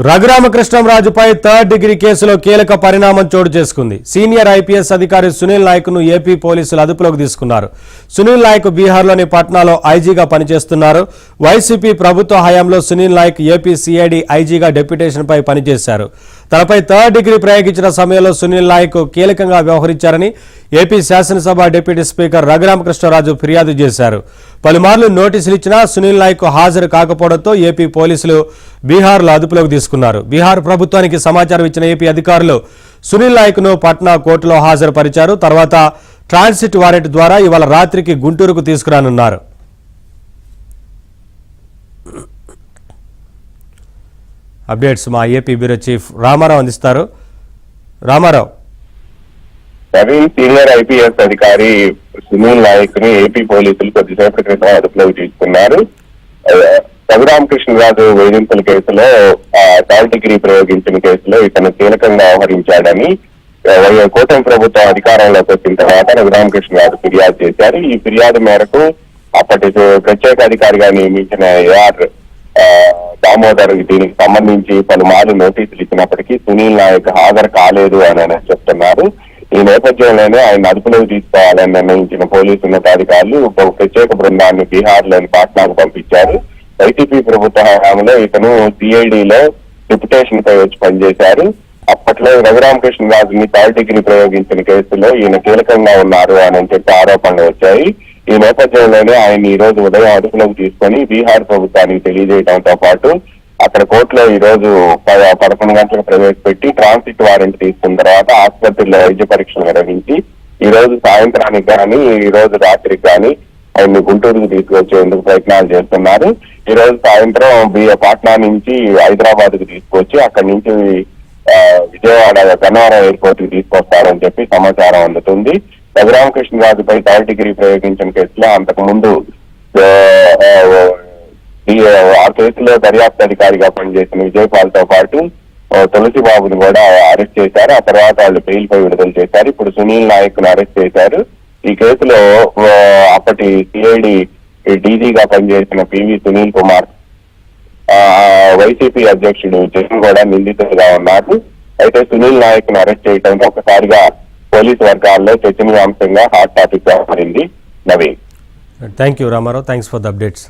రఘురామకృష్ణంరాజుపై third degree కేసులో కీలక పరిణామం చోటు చేసుకుంది. సీనియర్ ఐపీఎస్ అధికారి సునీల్ నాయక్ ను ఏపీ పోలీసులు అదుపులోకి తీసుకున్నారు. సునీల్ నాయక్ బీహార్లోని పట్నాలో ఐజీగా పనిచేస్తున్నారు. వైసీపీ ప్రభుత్వ హయాంలో సునీల్ నాయక్ ఏపీ సిఐడి ఐజీగా డెప్యుటేషన్ పై పనిచేశారు. తనపై థర్డ్ డిగ్రీ ప్రయోగించిన సమయంలో సునీల్ నాయక్ కీలకంగా వ్యవహరించారని ఏపీ శాసనసభ డిప్యూటీ స్పీకర్ రఘురామకృష్ణరాజు ఫిర్యాదు చేశారు. పలుమార్లు నోటీసులు ఇచ్చినా సునీల్ నాయక్ హాజరు కాకపోవడంతో ఏపీ పోలీసులు బీహార్లో అదుపులోకి తీసుకున్నారు. బీహార్ ప్రభుత్వానికి సమాచారం ఇచ్చిన ఏపీ అధికారులు సునీల్ నాయక్ ను పట్నా కోర్టులో హాజరుపరిచారు. తర్వాత ట్రాన్సిట్ వారెంట్ ద్వారా ఇవాళ రాత్రికి గుంటూరుకు తీసుకురానున్నారు. అప్డేట్స్ మా ఏపీ బ్యూరో చీఫ్ రామారావు అందిస్తారు. రామారావు, సీనియర్ ఐపీఎస్ అధికారి సునీల్ నాయక్ ని ఏపీ పోలీసులు కొద్దిసేపటి క్రితం అదుపులోకి తీసుకున్నారు. రఘురామకృష్ణరాజు వేధింపుల కేసులో థర్డ్ డిగ్రీ ప్రయోగించిన కేసులో ఇతను కీలకంగా వ్యవహరించాడని కూటమి ప్రభుత్వం అధికారంలోకి వచ్చిన తర్వాత రఘురామకృష్ణరాజు ఫిర్యాదు చేశారు. ఈ ఫిర్యాదు మేరకు అప్పటి ప్రత్యేక అధికారిగా నియమించిన ఏఆర్ దామోదర్ దీనికి సంబంధించి పలుమార్లు నోటీసులు ఇచ్చినప్పటికీ సునీల్ నాయక్ హాజరు కాలేదు అని చెప్తున్నారు. ఈ నేపథ్యంలోనే ఆయన అదుపులోకి తీసుకోవాలని నిర్ణయించిన పోలీసు ఉన్నతాధికారులు ఒక ప్రత్యేక బృందాన్ని బీహార్ లోని పాట్నాకు పంపించారు. వైసీపీ ప్రభుత్వ హయాంలో ఇతను సిఐడిలో డిప్యుటేషన్ పై వచ్చి పనిచేశారు. అప్పట్లో రఘురామకృష్ణరాజుని థర్డ్ డిగ్రీ ప్రయోగించిన కేసులో ఈయన కీలకంగా ఉన్నారు అని చెప్పి ఆరోపణలు వచ్చాయి. ఈ నేపథ్యంలోనే ఆయన ఈ రోజు ఉదయం అదుపులోకి తీసుకొని బీహార్ ప్రభుత్వానికి తెలియజేయడంతో పాటు అక్కడ కోర్టులో ఈ రోజు 11 గంటలకు ప్రవేశపెట్టి ట్రాన్సిట్ వారెంట్ తీసుకున్న తర్వాత ఆసుపత్రిలో వైద్య పరీక్షలు నిర్వహించి ఈ రోజు సాయంత్రానికి కానీ ఈ రోజు రాత్రికి కానీ ఆయన్ని గుంటూరుకు తీసుకొచ్చేందుకు ప్రయత్నాలు చేస్తున్నారు. ఈ రోజు సాయంత్రం పాట్నా నుంచి హైదరాబాద్ కు తీసుకొచ్చి అక్కడి నుంచి విజయవాడ గన్నవరం ఎయిర్పోర్ట్ కి తీసుకొస్తారని చెప్పి సమాచారం అందుతుంది. రఘురామకృష్ణరాజుపై థర్డ్ డిగ్రీ ప్రయోగించిన కేసులో అంతకు ముందు ఆ కేసులో దర్యాప్తు అధికారిగా పనిచేసిన విజయపాల్ తో పాటు తులసిబాబుని కూడా అరెస్ట్ చేశారు. ఆ తర్వాత వాళ్ళు బెయిల్ పై విడుదల చేశారు. ఇప్పుడు సునీల్ నాయక్ ను అరెస్ట్ చేశారు. ఈ కేసులో అప్పటి సిఐడి డీజీగా పనిచేసిన పివి సునీల్ కుమార్, వైసీపీ అధ్యక్షుడు జగన్ కూడా నిందితులుగా ఉన్నారు. అయితే సునీల్ నాయక్ ను అరెస్ట్ చేయడంతో ఒకసారిగా పోలీసు వర్గాల్లో చర్చనీయాంశంగా హాట్ టాపిక్ గా మారింది. Naveen, thank you Ramarao, thanks for the updates.